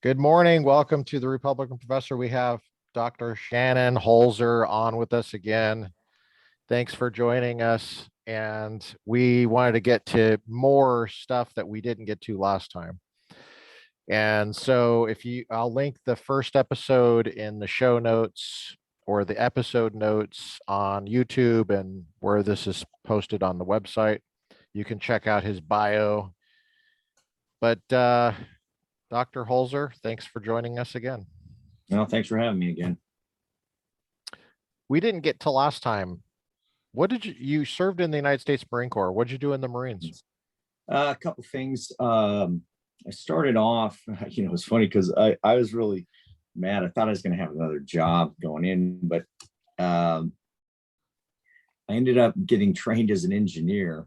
Good morning. Welcome to the Republican Professor. We have Dr. Shannon Holzer on with us again. Thanks for joining us. And we wanted to get to more stuff that we didn't get to last time. And so I'll link the first episode in the show notes or the episode notes on YouTube and where this is posted on the website. You can check out his bio. But Dr. Holzer, thanks for joining us again. Well, thanks for having me again. We didn't get to last time. What did you served in the United States Marine Corps? What did you do in the Marines? A couple things. I started off, it's funny because I was really mad. I thought I was going to have another job going in, but I ended up getting trained as an engineer.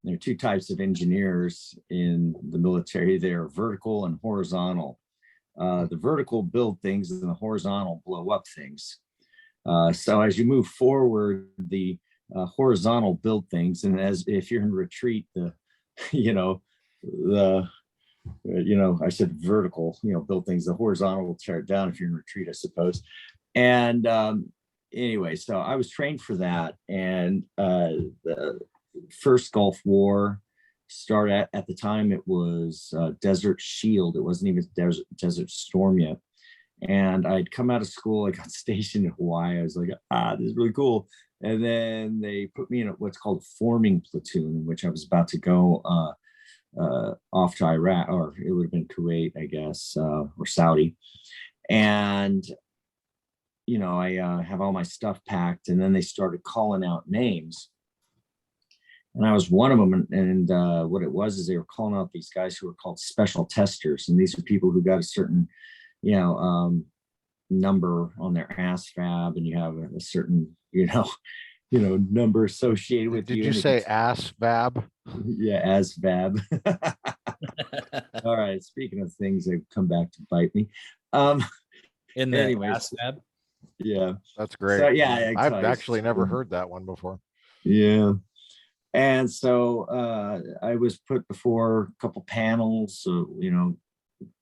There are two types of engineers in the military. They're vertical and horizontal. The vertical build things and the horizontal blow up things. So as you move forward, the horizontal build things, and as if you're in retreat, I said vertical, build things. The horizontal will tear it down if you're in retreat, I suppose. And anyway, so I was trained for that, and the first Gulf War started at the time. It was Desert Shield. It wasn't even Desert Storm yet. And I'd come out of school. I got stationed in Hawaii. I was like, this is really cool. And then they put me in what's called a forming platoon, in which I was about to go off to Iraq, or it would have been Kuwait, I guess, or Saudi. And I have all my stuff packed, and then they started calling out names. And I was one of them. And what it was is they were calling out these guys who were called special testers. And these are people who got a certain, number on their ASVAB, and you have a certain, number associated with you. Did you say ASVAB? Yeah, ASVAB. All right. Speaking of things that come back to bite me. In the ASVAB? Yeah. That's great. So, yeah, I've actually never heard that one before. Yeah. And so I was put before a couple panels. So, a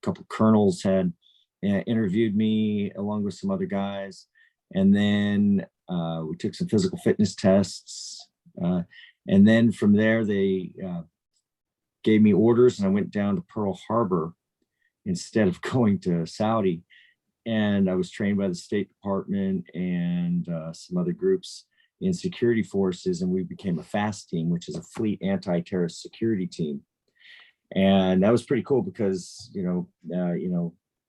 couple colonels had interviewed me along with some other guys. And then we took some physical fitness tests. And then from there, they gave me orders, and I went down to Pearl Harbor instead of going to Saudi. And I was trained by the State Department and some other groups in security forces, and we became a FAST team, which is a fleet anti-terrorist security team. And that was pretty cool because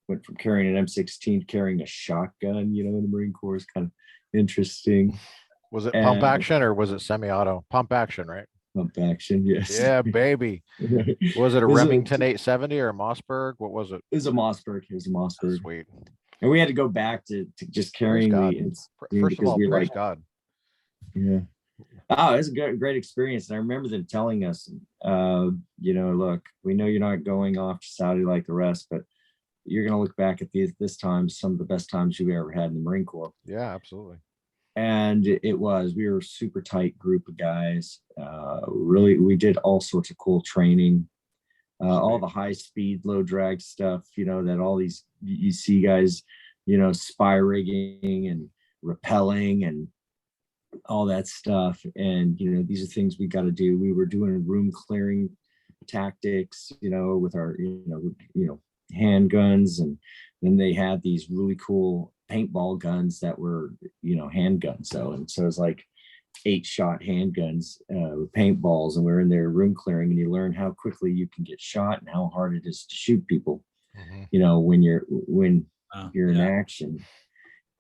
went from carrying an M16 to carrying a shotgun, in the Marine Corps is kind of interesting. Was it pump action or was it semi-auto? Pump action, right? Pump action, yes. Yeah, baby. Was it a Remington 870 or a Mossberg? What was it? It was a Mossberg. Sweet. And we had to go back to just carrying First of all, praise God. Yeah. Oh, it was a great experience. And I remember them telling us, look, we know you're not going off to Saudi like the rest, but you're going to look back at this time, some of the best times you've ever had in the Marine Corps. Yeah, absolutely. And we were a super tight group of guys. Really, we did all sorts of cool training, all the high speed, low drag stuff, that all these, you see guys, spy rigging and rappelling and all that stuff. And these are things we got to do. We were doing room clearing tactics, with our handguns, and then they had these really cool paintball guns that were handguns. So it's like 8-shot handguns with paintballs, and we're in there room clearing, and you learn how quickly you can get shot and how hard it is to shoot people. When you're in action,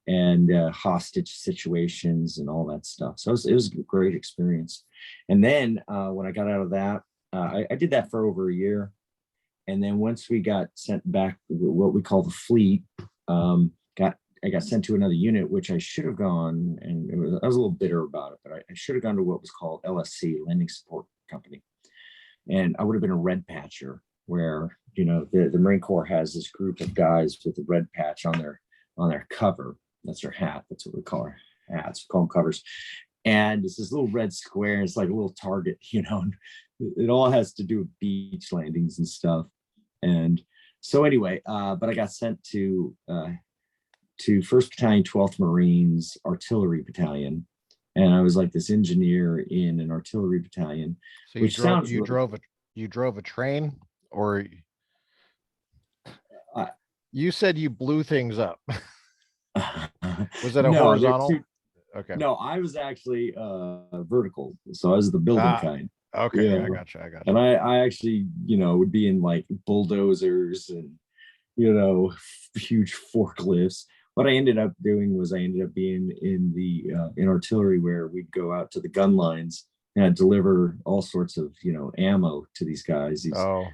and hostage situations and all that stuff. So it was a great experience. And then when I got out of that, I did that for over a year. And then once we got sent back, what we call the fleet, I got sent to another unit, which I should have gone, and I was a little bitter about it, but I should have gone to what was called LSC, Landing Support Company. And I would have been a red patcher, where, the Marine Corps has this group of guys with a red patch on their cover. That's their hat. That's what we call our hats. We call them covers. And it's this little red square. It's like a little target, It all has to do with beach landings and stuff. And So anyway, but I got sent to 1st Battalion, 12th Marines Artillery Battalion, and I was like this engineer in an artillery battalion. So Which sounds you really- drove a train, or I- you said you blew things up. Was it a No, they're horizontal? too- Okay. No, I was actually vertical, so I was the building Ah, kind. Okay, Yeah. I gotcha. And I actually, would be in like bulldozers and huge forklifts. What I ended up doing was I ended up being in the in artillery, where we'd go out to the gun lines and I'd deliver all sorts of ammo to these guys, these Oh,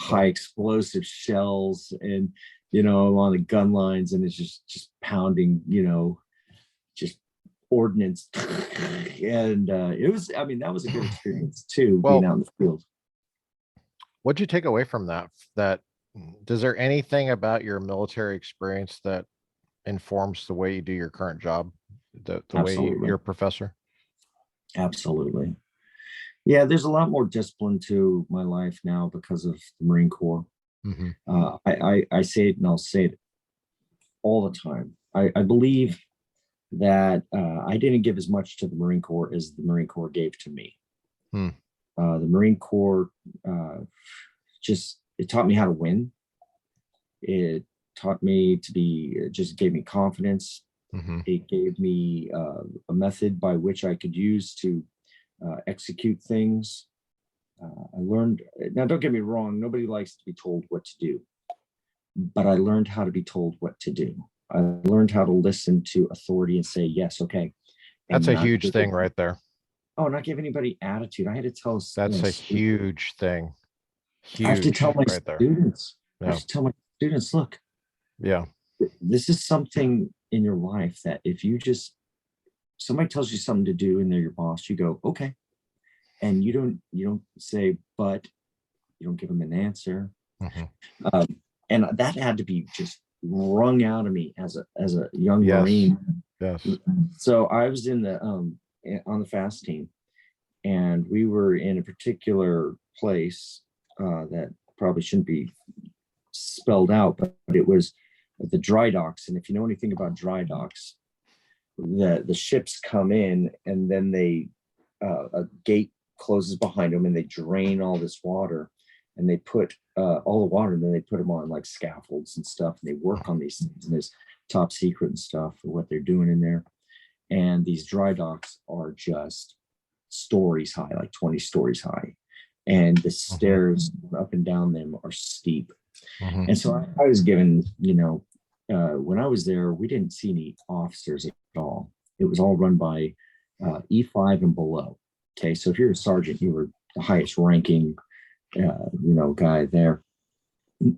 high explosive shells, and on the gun lines, and it's just pounding, just ordnance. And it was, I mean, that was a good experience too, Well, being out in the field. what'd you take away from that? Does there anything about your military experience that informs the way you do your current job, the way Absolutely. you're a professor? Absolutely. Yeah, there's a lot more discipline to my life now because of the Marine Corps. Mhm. I say it, and I'll say it all the time. I believe that I didn't give as much to the Marine Corps as the Marine Corps gave to me. Hmm. The Marine Corps it taught me how to win. It taught me to be, just gave me confidence. Mhm. It gave me a method by which I could use to execute things. I learned, now don't get me wrong, nobody likes to be told what to do, but I learned how to be told what to do. I learned how to listen to authority and say, yes, okay. That's And a not huge give- thing right there. Oh, not give anybody attitude. I had to tell. That's a huge thing. I have to Huge tell my right there. students. I Yeah. have to tell my students, look, Yeah. this is something in your life that if you just, somebody tells you something to do and they're your boss, you go, okay. And you don't say, but you don't give them an answer. Mhm. And that had to be just wrung out of me as a young Yes. Marine. Yes. So I was in the on the fast team, and we were in a particular place that probably shouldn't be spelled out, but it was the dry docks. And if you know anything about dry docks, the ships come in, and then they a gate closes behind them, and they drain all this water, and they put all the water, and then they put them on like scaffolds and stuff, and they work on these things, and there's top secret and stuff for what they're doing in there. And these dry docks are just stories high, like 20 stories high, and the stairs up and down them are steep. Mhm. And so I was given, when I was there, we didn't see any officers at all. It was all run by E5 and below. Okay, so if you're a sergeant, you were the highest ranking, guy there,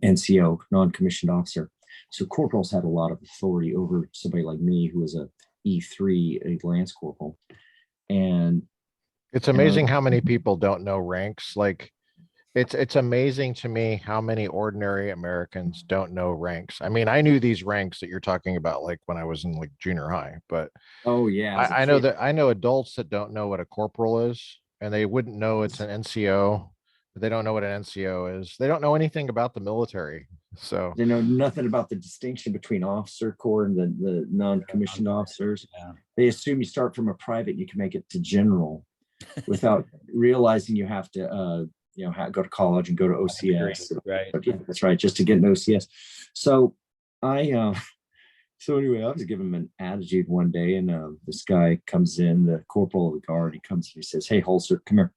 NCO, non-commissioned officer. So corporals had a lot of authority over somebody like me, who was a E3, a lance corporal. And It's amazing how many people don't know ranks. Like it's amazing to me how many ordinary Americans don't know ranks. I mean, I knew these ranks that you're talking about, like when I was in like junior high, but oh yeah, as a I know kid, that I know adults that don't know what a corporal is, and they wouldn't know it's an NCO, but they don't know what an NCO is. They don't know anything about the military. So they know nothing about the distinction between officer corps and the non-commissioned officers. Yeah. They assume you start from a private and you can make it to general without realizing you have to go to college and go to OCS. Right. But yeah, that's right, just to get an OCS. So so anyway, I was giving him an attitude one day, and this guy comes in, the corporal of the guard. He comes and he says, "Hey, Holzer, come here."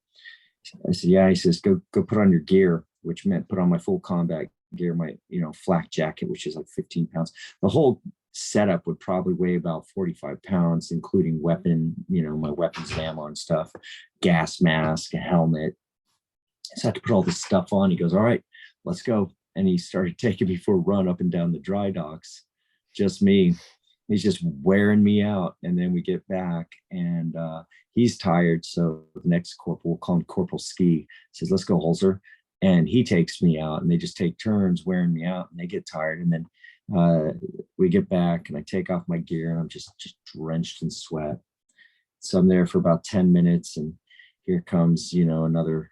I said, "Yeah." He says, "Go put on your gear," which meant put on my full combat gear, my flak jacket, which is like 15 pounds. The whole setup would probably weigh about 45 pounds, including weapon, my weapons and ammo and stuff, gas mask, a helmet. So I had to put all this stuff on. He goes, "All right, let's go." And he started taking me for a run up and down the dry docks. Just me. He's just wearing me out. And then we get back, and he's tired. So the next corporal, we'll call him Corporal Ski, says, "Let's go, Holzer." And he takes me out, and they just take turns wearing me out, and they get tired. And then we get back, and I take off my gear, and I'm just drenched in sweat. So I'm there for about 10 minutes, and here comes, another,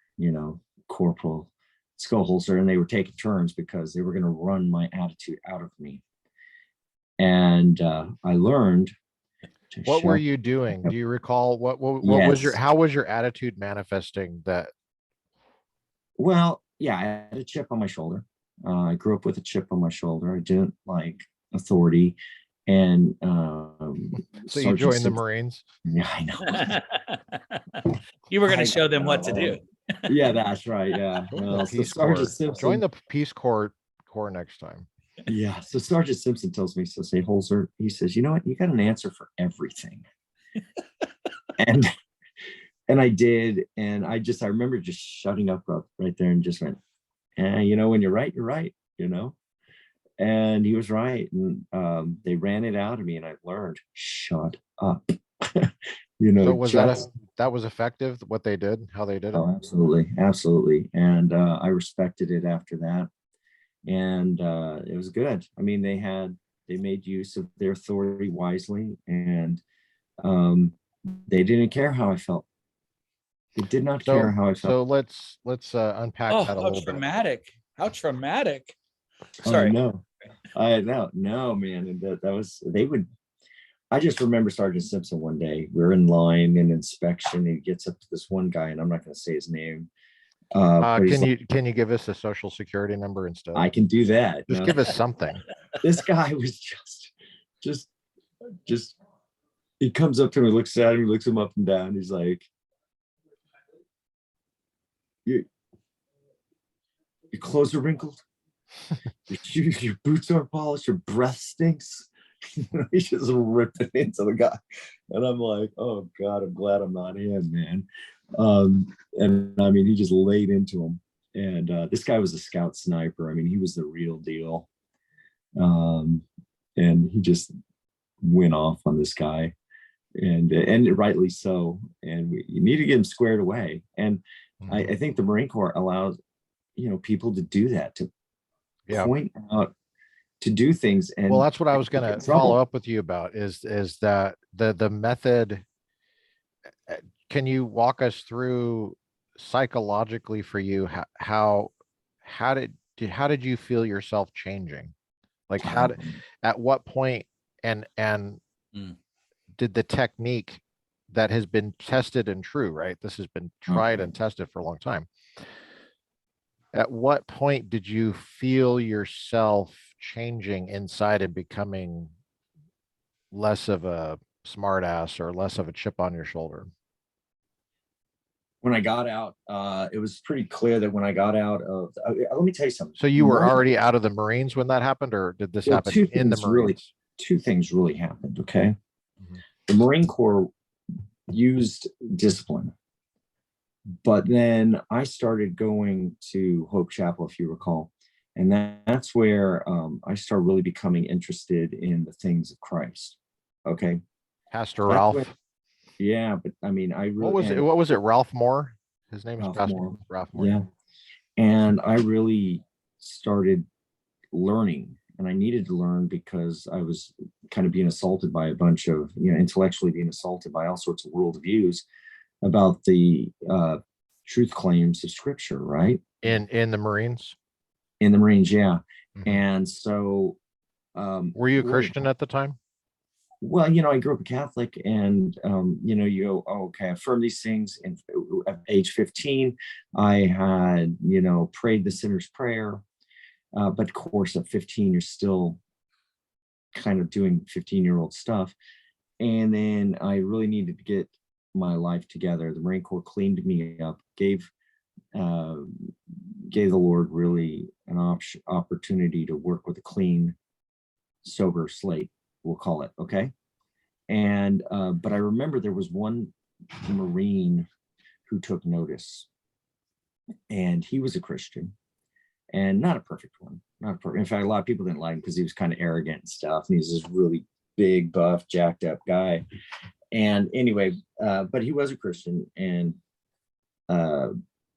corporal. let's go, Holzer. And they were taking turns because they were going to run my attitude out of me. And I learned to What were shut you doing? up. Do you recall what was your, Yes. how was your attitude manifesting that? Well, yeah, I had a chip on my shoulder. I grew up with a chip on my shoulder. I didn't like authority. And So you joined the Marines? Yeah, I know. You were going I to show them what to know. do. Yeah, that's right. Yeah. Join the Well, so Peace Corps. Sergeant Simpson, Join the Peace Corps next time. yeah. So Sergeant Simpson tells me, so say, Holzer, he says, you know what? You got an answer for everything. and I did. And I remember just shutting up right there and just went, you know, when you're right, you know? And he was right. And they ran it out of me and I learned, shut up. You know, so was that was effective, what they did, how they did it? Oh, absolutely. Absolutely. And I respected it after that. And it was good. I mean, they made use of their authority wisely, and they didn't care how I felt. They did not care how I felt. So let's unpack that a little bit. How traumatic. Sorry. I know. No, man. And that was, I just remember Sergeant Simpson one day, we were in line in inspection. He gets up to this one guy, and I'm not going to say his name. Can you give us a social security number instead? I can do that. Just give us something. This guy was just, he comes up to him, he looks at him, he looks him up and down. He's like, your clothes are wrinkled. Your boots aren't polished. Your breath stinks. He's just ripping into the guy. And I'm like, oh God, I'm glad I'm not him, man. And I mean, he just laid into him. And this guy was a scout sniper. I mean, he was the real deal. And he just went off on this guy, and rightly so. And you need to get him squared away. And I think the Marine Corps allows, you know, people to do that, to point out, to do things. And well, that's what I was going to follow up with you about, is that the method. Can you walk us through psychologically for you how did you feel yourself changing? Like at what point and did the technique that has been tested and true, right? This has been tried and tested for a long time. At what point did you feel yourself changing inside and becoming less of a smartass or less of a chip on your shoulder? When I got out, it was pretty clear that when I got out of, let me tell you something. So you were already out of the Marines when that happened, or did this happen in the Marines? Two things really happened, okay? The Marine Corps used discipline, but then I started going to Hope Chapel, if you recall, and that's where I started really becoming interested in the things of Christ, okay? Pastor Ralph. Yeah, but I mean, I really. What was it? Ralph Moore? His name is Ralph Moore. Ralph Moore. Yeah. And I really started learning, and I needed to learn because I was kind of being assaulted by a bunch of, you know, intellectually being assaulted by all sorts of worldviews about the truth claims of Scripture, right? In the Marines? In the Marines, yeah. And so. Were you a Christian at the time? Well, you know, I grew up a Catholic, and, you know, you go, oh, okay, I affirm these things. And at age 15, I had, you know, prayed the sinner's prayer. But of course, at 15, you're still kind of doing 15-year-old stuff. And then I really needed to get my life together. The Marine Corps cleaned me up, gave the Lord really an opportunity to work with a clean, sober slate, we'll call it, okay? And but I remember there was one Marine who took notice, and he was a Christian, and not a perfect one, not a perfect. In fact, a lot of people didn't like him because he was kind of arrogant and stuff, and he's this really big, buff, jacked up guy. And anyway, but he was a Christian, and I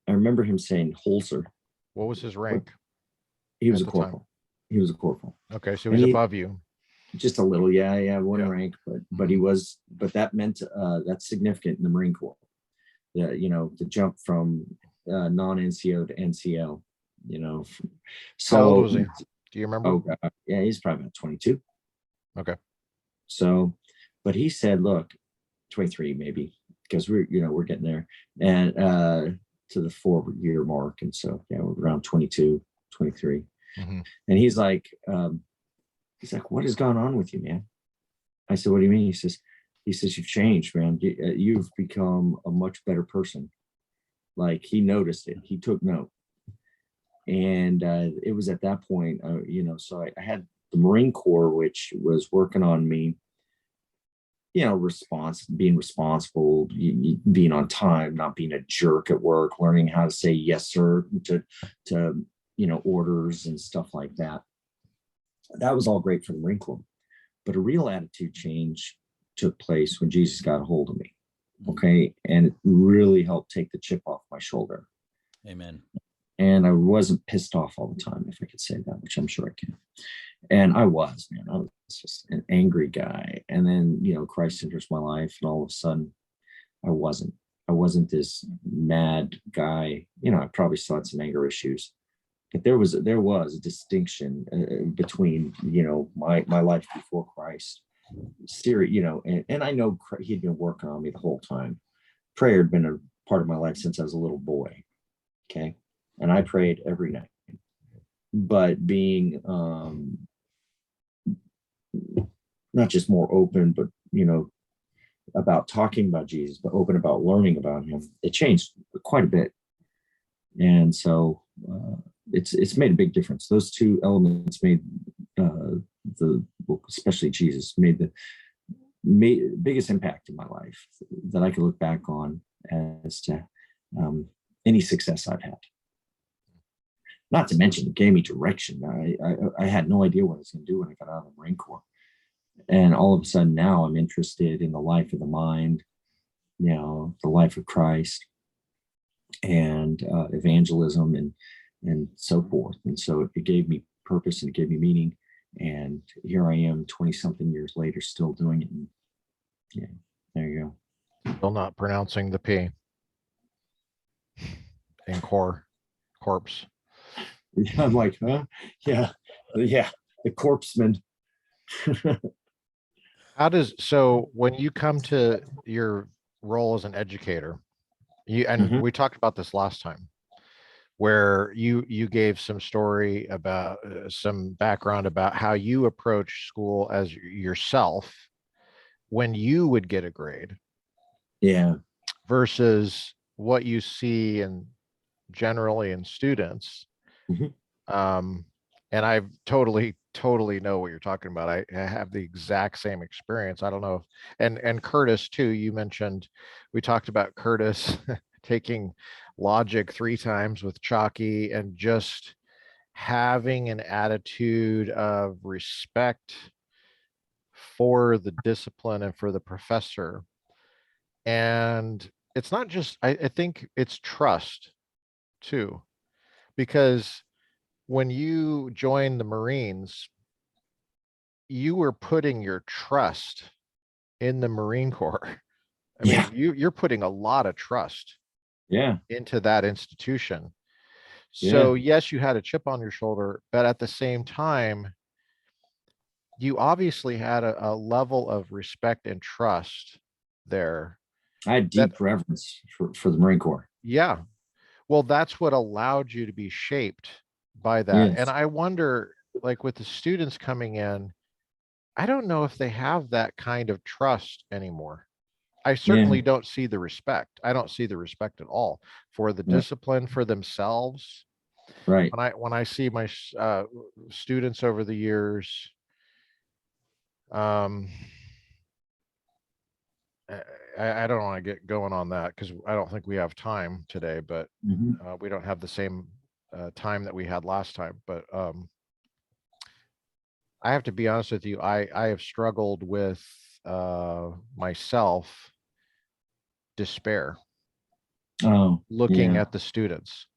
remember him saying, Holzer. What was his rank? He was a corporal. He was a corporal. Okay, so he was above you. Just a little, yeah, one rank, but he was, but that meant that's significant in the Marine Corps. You know, the jump from non-NCO to NCO. you know. How old So, was he? Do you remember? oh God, yeah, he's probably about 22. Okay. So, but he said, look, 23 maybe, because we're getting there, and to the 4-year mark. And so, yeah, we're around 22, 23. Mhm. And he's like, what has gone on with you, man? I said, what do you mean? He says, you've changed, man. You've become a much better person. Like, he noticed it. He took note. And it was at that point, so I had the Marine Corps, which was working on me, being responsible, being on time, not being a jerk at work, learning how to say yes, sir, to orders and stuff like that. That was all great for the Marine Corps. But a real attitude change took place when Jesus got a hold of me. Okay. And it really helped take the chip off my shoulder. Amen. And I wasn't pissed off all the time, if I could say that, which I'm sure I can. And I was, man, I was just an angry guy. And then, Christ enters my life, and all of a sudden I wasn't this mad guy. I probably still had some anger issues, but there was a distinction between, my life before Christ. And I know he'd been working on me the whole time. Prayer had been a part of my life since I was a little boy. Okay. And I prayed every night. But being not just more open, but about talking about Jesus, but open about learning about him, it changed quite a bit. And so it's made a big difference. Those two elements made especially Jesus made the biggest impact in my life that I could look back on as to any success I've had. Not to mention, it gave me direction. I had no idea what I was going to do when I got out of the Marine Corps. And all of a sudden now I'm interested in the life of the mind, the life of Christ, and evangelism and so forth. And so it gave me purpose and it gave me meaning. And here I am 20 something years later, still doing it. And yeah, there you go. Still not pronouncing the P in corpse. I'm like, huh? Yeah. The corpseman. So when you come to your role as an educator, we talked about this last time, where you gave some story about some background about how you approach school as yourself when you would get a grade. Yeah. Versus what you see generally in students. And I totally know what you're talking about. I have the exact same experience. I don't know and Curtis too, you mentioned, we talked about Curtis taking logic 3 times with Chalky and just having an attitude of respect for the discipline and for the professor. And it's not just, I think it's trust too, because when you join the Marines, you were putting your trust in the Marine Corps. I mean, you're putting a lot of trust into that institution. So yes, you had a chip on your shoulder, but at the same time, you obviously had a level of respect and trust there. I had deep reverence for the Marine Corps. Yeah. Well, that's what allowed you to be shaped by that. Yes. And I wonder, like with the students coming in, I don't know if they have that kind of trust anymore. I certainly don't see the respect. I don't see the respect at all for the discipline, for themselves. Right. When I see my students over the years, I don't want to get going on that because I don't think we have time today, but we don't have the same time that we had last time. But I have to be honest with you, I have struggled with myself despair looking at the students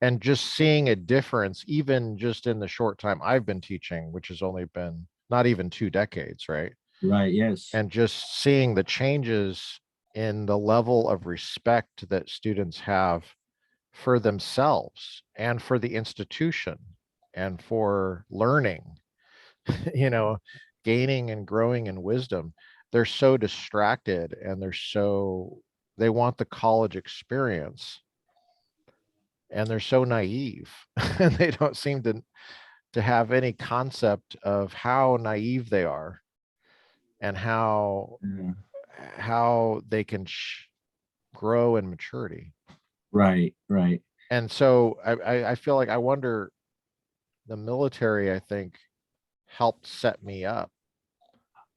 and just seeing a difference, even just in the short time I've been teaching, which has only been not even 2 decades, right? Right. Yes. And just seeing the changes in the level of respect that students have for themselves and for the institution and for learning, you know, gaining and growing in wisdom. They're so distracted and they want the college experience and they're so naive and they don't seem to have any concept of how naive they are and how they can grow in maturity. Right. And so I feel like I wonder, the military, I think, helped set me up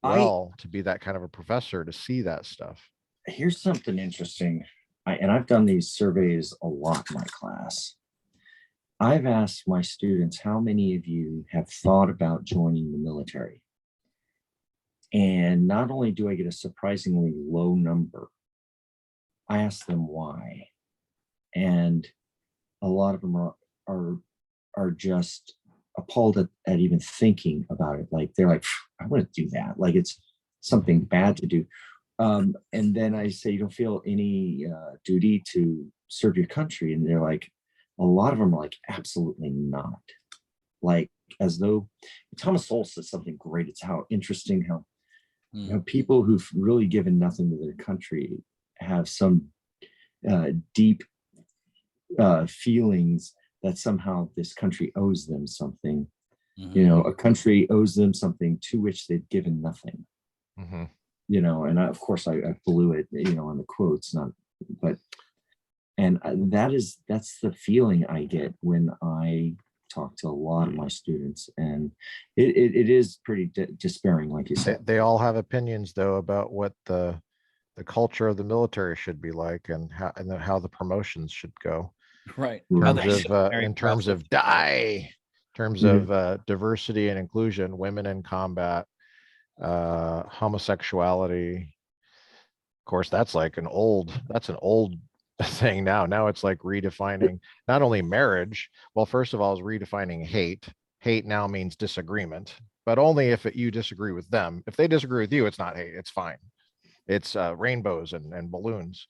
I well to be that kind of a professor, to see that stuff. Here's something interesting. I've done these surveys a lot in my class. I've asked my students, how many of you have thought about joining the military? And not only do I get a surprisingly low number, I ask them why. And a lot of them are just appalled at even thinking about it. Like they're like, I want to do that. Like it's something bad to do. And then I say, you don't feel any duty to serve your country? And they're like, a lot of them are like, absolutely not. Like, as though Thomas Sowell says something great. It's how interesting how people who've really given nothing to their country have some deep feelings that somehow this country owes them something. A country owes them something to which they've given nothing. And of course I blew it, on the quotes, that's the feeling I get when I talk to a lot of my students, and it is pretty despairing, like you said. They all have opinions though about what the culture of the military should be like, and how the promotions should go. Right. In terms of diversity and inclusion, women in combat, homosexuality. Of course, that's an old thing now. Now it's like redefining not only marriage. Well, first of all, is redefining hate. Hate now means disagreement, but only if you disagree with them. If they disagree with you, it's not hate. It's fine. It's rainbows and balloons.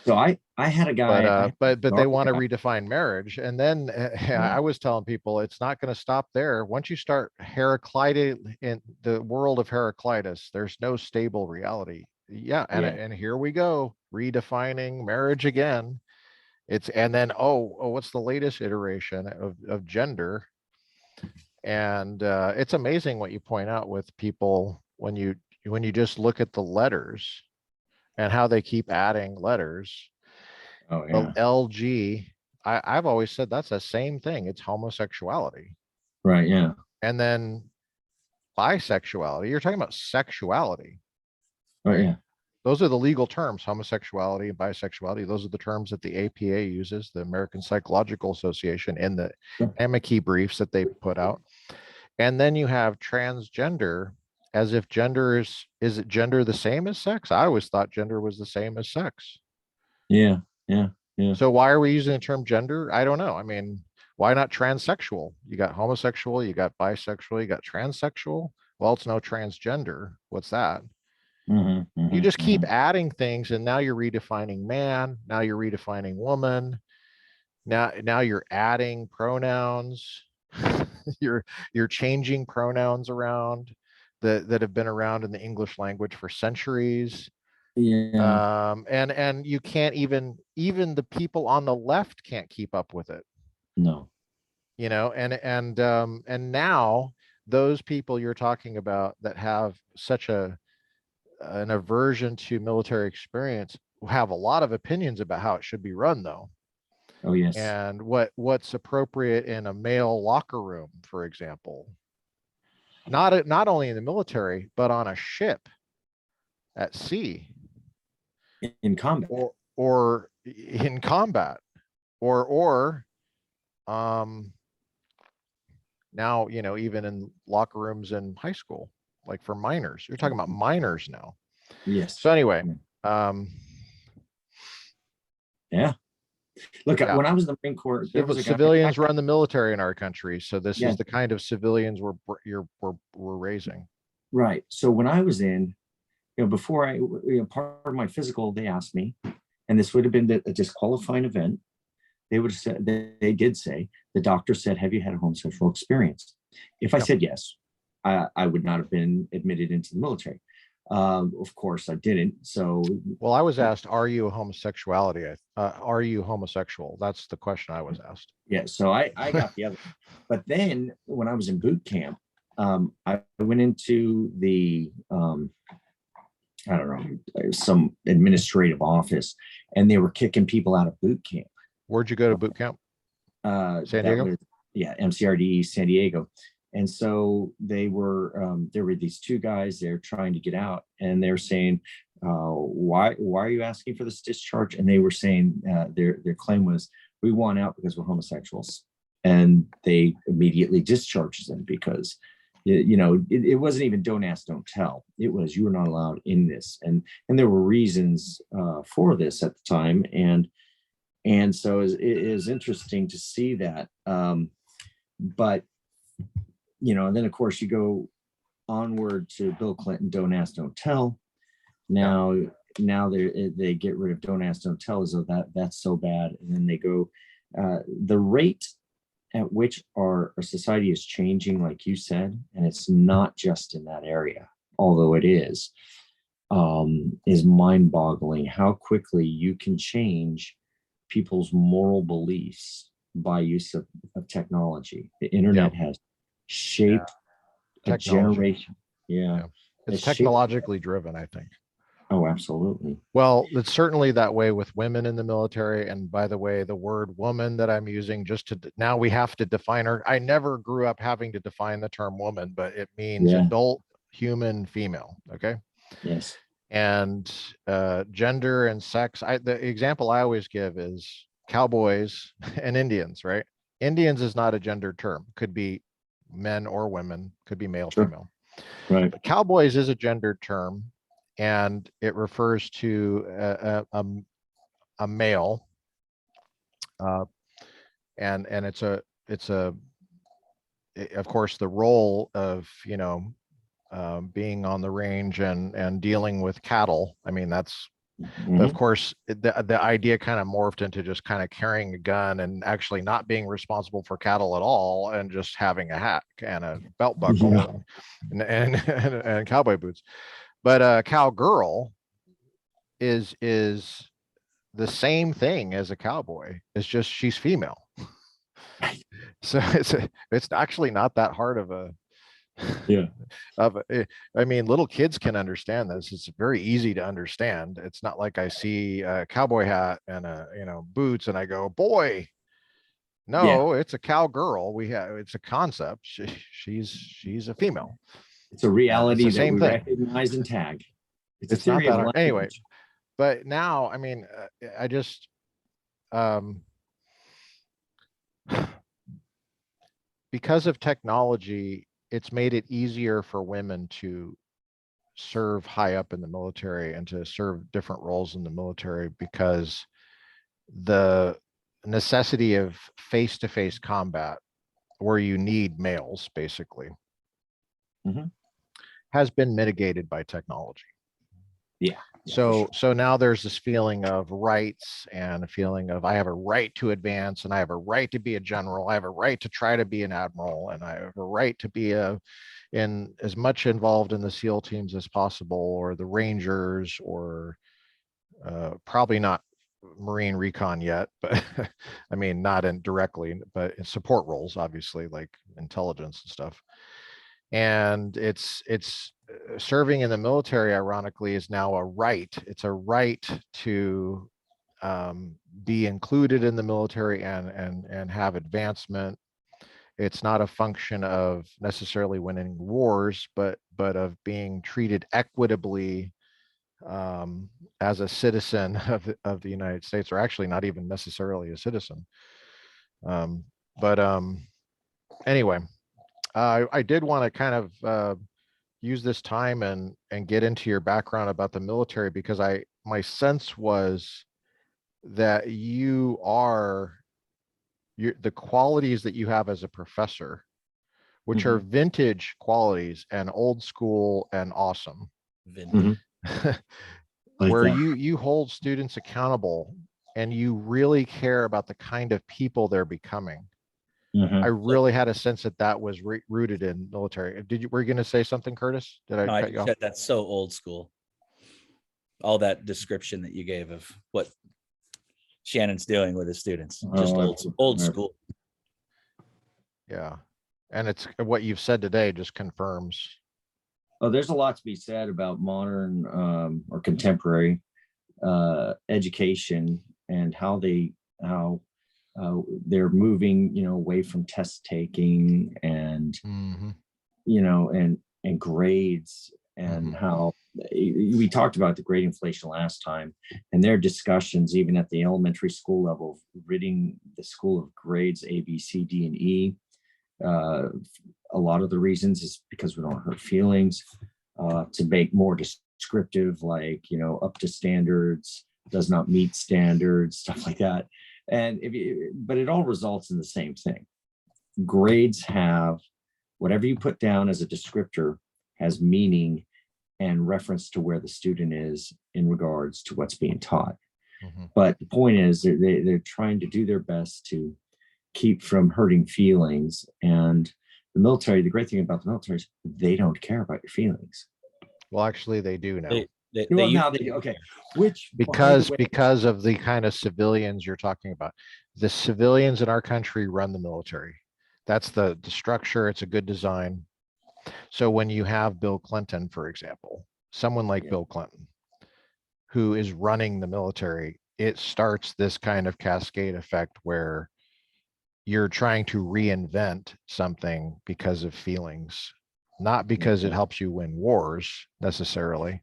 So I had a guy, but they want to redefine marriage. And then I was telling people, it's not going to stop there. Once you start Heraclitus, in the world of Heraclitus, there's no stable reality. And here we go, redefining marriage again. And then what's the latest iteration of gender? And it's amazing what you point out with people when you just look at the letters and how they keep adding letters. The LG, I've always said that's the same thing. It's homosexuality. Right. Yeah. And then bisexuality, you're talking about sexuality. Right. Yeah. Those are the legal terms, homosexuality and bisexuality. Those are the terms that the APA uses, the American Psychological Association, in the amici briefs that they put out. And then you have transgender, as if gender is it gender the same as sex? I always thought gender was the same as sex. Yeah. So why are we using the term gender? I don't know. I mean, why not transsexual? You got homosexual, you got bisexual, you got transsexual. Well, it's no transgender. What's that? You just keep adding things, and now you're redefining man. Now you're redefining woman. Now you're adding pronouns. you're changing pronouns around that have been around in the English language for centuries. And you can't even the people on the left can't keep up with it. No. And now those people you're talking about that have such an aversion to military experience have a lot of opinions about how it should be run, though. Oh, yes. And what's appropriate in a male locker room, for example. Not only in the military, but on a ship at sea. In combat. Or in combat. Or now, even in locker rooms in high school, like for minors. You're talking about minors now. Yes. So anyway, yeah. Look, when I was in the Marine Corps, there was civilians run the military in our country. So this is the kind of civilians we're raising. Right. So when I was in, before part of my physical, they asked me, and this would have been a disqualifying event. they would have said, they did say, the doctor said, have you had a homosexual experience? If I Yep. said yes, I would not have been admitted into the military. Of course I didn't. So Well, I was asked, are you are you homosexual? That's the question I was asked. yeah, so I got the other. But then when I was in boot camp, I went into the I don't know, some administrative office, and they were kicking people out of boot camp. Where'd you go to boot camp? San Diego? Was, yeah, MCRD San Diego. And so there were these two guys there trying to get out, and they're saying, why are you asking for this discharge? And they were saying their claim was, we want out because we're homosexuals. And they immediately discharged them because it wasn't even don't ask, don't tell. It was, you were not allowed in this. And there were reasons for this at the time. And so it is interesting to see that. But, and then of course you go onward to Bill Clinton, don't ask, don't tell. Now they get rid of don't ask, don't tell, as though that's so bad. And then they go, the rate at which our society is changing, like you said, and it's not just in that area, although it is mind-boggling how quickly you can change people's moral beliefs by use of technology. The internet has shaped a generation. Yeah. It's technologically driven, I think. Oh, absolutely. Well, it's certainly that way with women in the military. And by the way, the word woman that I'm using, now we have to define her. I never grew up having to define the term woman, but it means adult human female. Okay. Yes. And gender and sex. The example I always give is cowboys and Indians, right? Indians is not a gendered term. Could be men or women, could be male, female. Right. But cowboys is a gendered term, and it refers to a male, and it's of course the role of being on the range and dealing with cattle. I mean, that's of course the idea kind of morphed into just kind of carrying a gun and actually not being responsible for cattle at all, and just having a hat and a belt buckle and cowboy boots. But a cowgirl is the same thing as a cowboy. It's just she's female. So it's actually not that hard of a I mean, little kids can understand this. It's very easy to understand. It's not like I see a cowboy hat and boots and I go, boy. No, it's a cowgirl. It's a concept. She's a female. It's a reality it's the same thing. Recognize and tag. It's not that hard. Anyway, but now, I mean, I just because of technology, it's made it easier for women to serve high up in the military and to serve different roles in the military, because the necessity of face-to-face combat, where you need males basically, has been mitigated by technology. So now there's this feeling of rights and a feeling of, I have a right to advance, and I have a right to be a general. I have a right to try to be an admiral, and I have a right to be in as much involved in the SEAL teams as possible, or the Rangers, or probably not Marine Recon yet, but I mean, not directly, but in support roles, obviously, like intelligence and stuff. And it's serving in the military, ironically, is now a right. It's a right to be included in the military and have advancement. It's not a function of necessarily winning wars, but of being treated equitably as a citizen of the United States, or actually not even necessarily a citizen. Anyway, I did want to kind of use this time and get into your background about the military, because my sense was that the qualities that you have as a professor, which are vintage qualities and old school and awesome, where you hold students accountable and you really care about the kind of people they're becoming. Mhm. I really had a sense that that was rooted in military. Were you going to say something, Curtis? Did I No, cut I you just off? said that's so old school. All that description that you gave of what Shannon's doing with his students, just Oh, old I- school. Yeah. And it's what you've said today just confirms. Oh, there's a lot to be said about modern or contemporary education and how they're moving, away from test taking and Mhm. and grades, and Mhm. how we talked about the grade inflation last time, and their discussions even at the elementary school level, ridding the school of grades A, B, C, D, and E. A lot of the reasons is because we don't hurt feelings, to make more descriptive, like, up to standards, does not meet standards, stuff like that. And but it all results in the same thing. Grades have whatever you put down as a descriptor has meaning and reference to where the student is in regards to what's being taught. Mhm. But the point is they're trying to do their best to keep from hurting feelings. And the military, the great thing about the military is they don't care about your feelings. Well, actually, they do now. Well, now used they to- do. Okay. Which, by the because way, because of the kind of civilians you're talking about. The civilians in our country run the military. That's the structure. It's a good design. So when you have Bill Clinton, for example, someone like Yeah. Bill Clinton, who is running the military, it starts this kind of cascade effect where you're trying to reinvent something because of feelings, not because it Yeah. helps you win wars necessarily.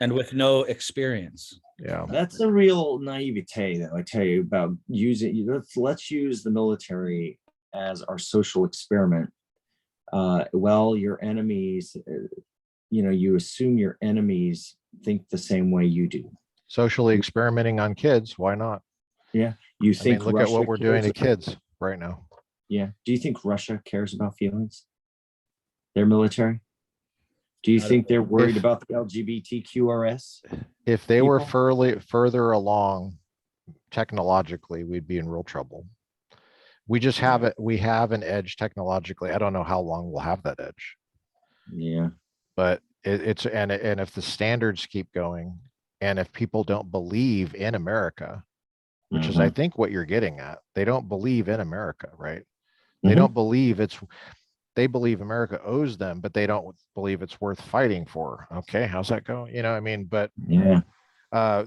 and with no experience. Yeah. That's a real naivete, though. I tell you about using. Let's use the military as our social experiment. Well, your enemies, you assume your enemies think the same way you do. Socially experimenting on kids. Why not? Yeah, you I think mean, look at Russia what we're doing to cares about- kids right now. Yeah. Do you think Russia cares about feelings? Their military? Do you Not at think they're worried If- about the LGBTQRS? If they were People? further along technologically, we'd be in real trouble. We just have Yeah. it. We have an edge technologically. I don't know how long we'll have that edge, Yeah. but and if the standards keep going, and if people don't believe in America, which is I Mhm. think what you're getting at, they don't believe in America, right? They Mhm. don't believe they believe America owes them, but they don't believe it's worth fighting for. Okay, how's that go? I mean, but Yeah.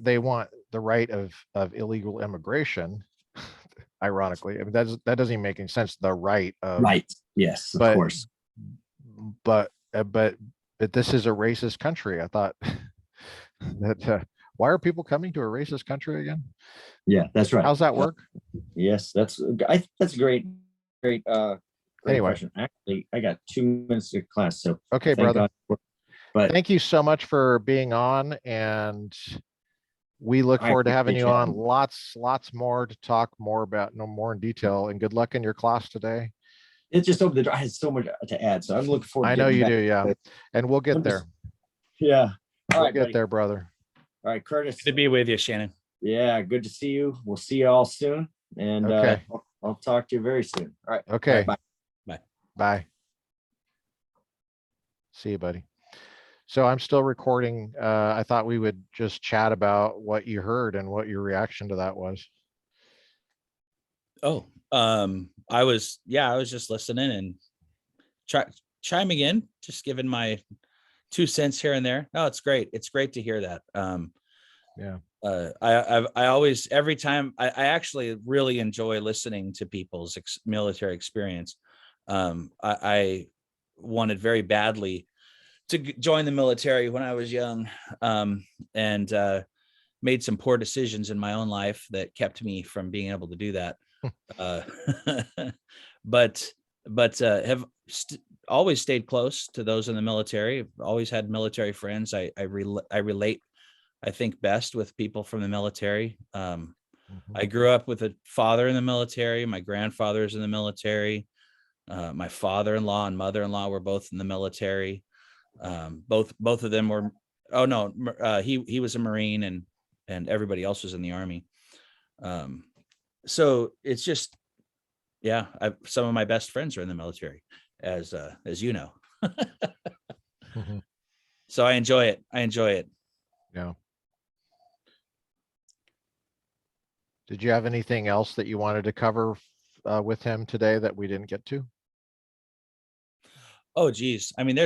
they want the right of illegal immigration. Ironically, I mean that doesn't even make any sense. The right of, Right. Yes, of but course. but but this is a racist country. I thought that why are people coming to a racist country again? Yeah, that's right. How's that work? Yes, that's a great great Anyway, question. Actually, I got 2 minutes of class, so okay, thank brother. God. But Thank you so much for being on, and we look I forward to having appreciate you on. chatting. Lots more to talk more about, no more in detail. And good luck in your class today. It just opened the door. I had so much to add, so I'm looking forward to I know getting you back. do, yeah. And we'll get I'm there. just- Yeah. All We'll right, get buddy. there, brother. All right, Curtis. Good to be with you, Shannon. Yeah, good to see you. We'll see you all soon. And Okay. I'll talk to you very soon. All right. Okay. All right, bye. Bye. See you, buddy. So I'm still recording. I thought we would just chat about what you heard and what your reaction to that was. Oh, I was just listening and chiming in, just giving my 2 cents here and there. No, it's great. It's great to hear that. Yeah. I always, every time I actually really enjoy listening to people's military experience. I wanted very badly to join the military when I was young, and made some poor decisions in my own life that kept me from being able to do that. uh, but have always stayed close to those in the military. Always had military friends. I relate, I think, best with people from the military. Mhm. I grew up with a father in the military. My grandfather's in the military. My father-in-law and mother-in-law were both in the military. Both of them were. Oh no, he was a Marine, and everybody else was in the Army. So it's just, yeah, some of my best friends are in the military, as you know. Mhm. So I enjoy it. I enjoy it. Yeah. Did you have anything else that you wanted to cover with him today that we didn't get to? Oh, geez. I mean,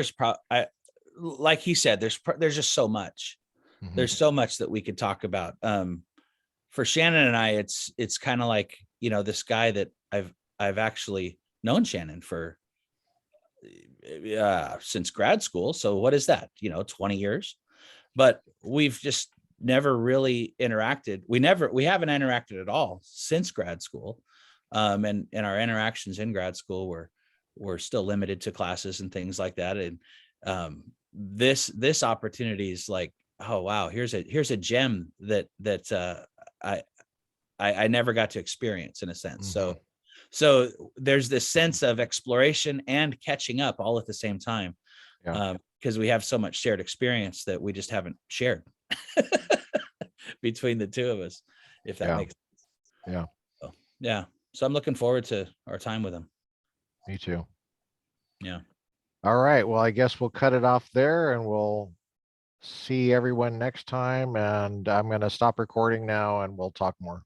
like he said, there's just so much. Mhm. There's so much that we could talk about. For Shannon and I, it's kind of like, this guy that I've actually known Shannon for since grad school. So what is that? 20 years, but we've just never really interacted. We haven't interacted at all since grad school. And our interactions in grad school were still limited to classes and things like that. And this opportunity is like, oh wow, here's a gem that I never got to experience, in a sense. Mhm. So there's this sense of exploration and catching up all at the same time, Yeah. because we have so much shared experience that we just haven't shared between the two of us, if that Yeah. makes sense. Yeah. So, yeah. So I'm looking forward to our time with him. Me too. Yeah. All right. Well, I guess we'll cut it off there and we'll see everyone next time. And I'm going to stop recording now and we'll talk more.